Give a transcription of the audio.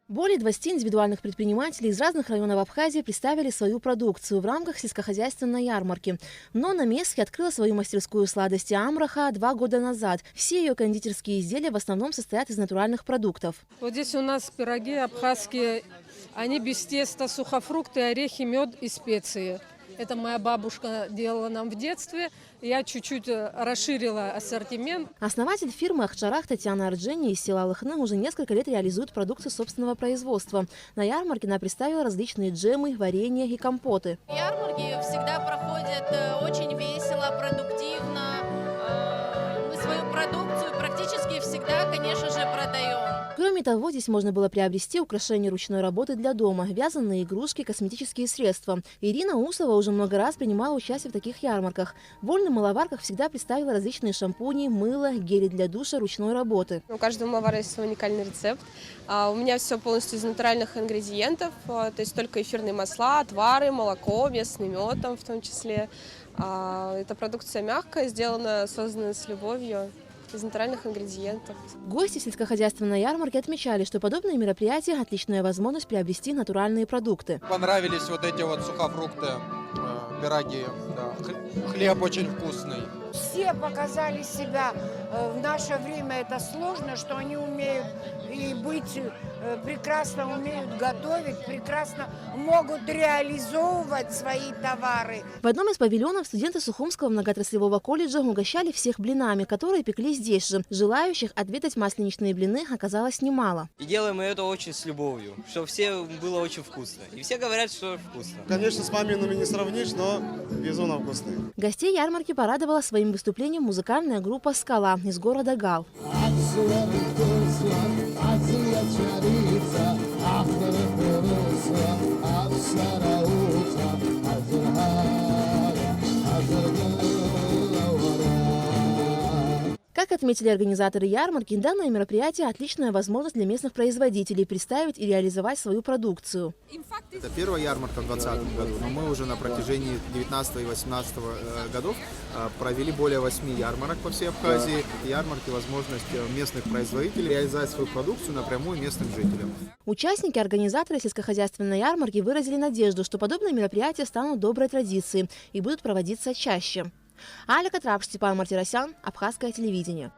Более 20 индивидуальных предпринимателей из разных районов Абхазии представили свою продукцию в рамках сельскохозяйственной ярмарки. Но на Месхе открыла свою мастерскую сладости Амраха 2 года назад. Все ее кондитерские изделия в основном состоят из натуральных продуктов. Вот здесь у нас пироги абхазские, они без теста, сухофрукты, орехи, мед и специи. Это моя бабушка делала нам в детстве. Я чуть-чуть расширила ассортимент. Основатель фирмы «Ахчарах» Татьяна Арджени из села Лыхны уже несколько лет реализует продукцию собственного производства. На ярмарке она представила различные джемы, варенья и компоты. Ярмарки всегда проходят очень весело, продуктивно. Мы свою продукцию практически всегда, конечно же, продаем. Кроме того, здесь можно было приобрести украшения ручной работы для дома, вязаные игрушки, косметические средства. Ирина Усова уже много раз принимала участие в таких ярмарках. В вольных мыловарках всегда представила различные шампуни, мыло, гели для душа ручной работы. У каждого мыловара есть свой уникальный рецепт. У меня все полностью из натуральных ингредиентов, то есть только эфирные масла, отвары, молоко, местный мед там в том числе. Эта продукция мягкая, создана с любовью, из натуральных ингредиентов. Гости сельскохозяйственной ярмарки отмечали, что подобные мероприятия – отличная возможность приобрести натуральные продукты. Понравились вот эти вот сухофрукты, пироги, да. Хлеб очень вкусный. Все показали себя. В наше время это сложно, что они умеют и быть, прекрасно умеют готовить, прекрасно могут реализовывать свои товары. В одном из павильонов студенты Сухумского многоотраслевого колледжа угощали всех блинами, которые пекли здесь же. Желающих отведать масленичные блины оказалось немало. И делаем мы это очень с любовью, чтобы все было очень вкусно. И все говорят, что вкусно. Конечно, с мамиными не сравнишь, но безумно вкусные. Гостей ярмарки порадовала своим выступлением музыкальная группа «Скала» из города Гал. Как отметили организаторы ярмарки, данное мероприятие – отличная возможность для местных производителей представить и реализовать свою продукцию. Это первая ярмарка в 2020 году, но мы уже на протяжении 2019 и 2018 годов провели более 8 ярмарок по всей Абхазии. Ярмарки – возможность местных производителей реализовать свою продукцию напрямую местным жителям. Участники, организаторы сельскохозяйственной ярмарки выразили надежду, что подобные мероприятия станут доброй традицией и будут проводиться чаще. Аля Катрапш, Степан Мартиросян, Абхазское телевидение.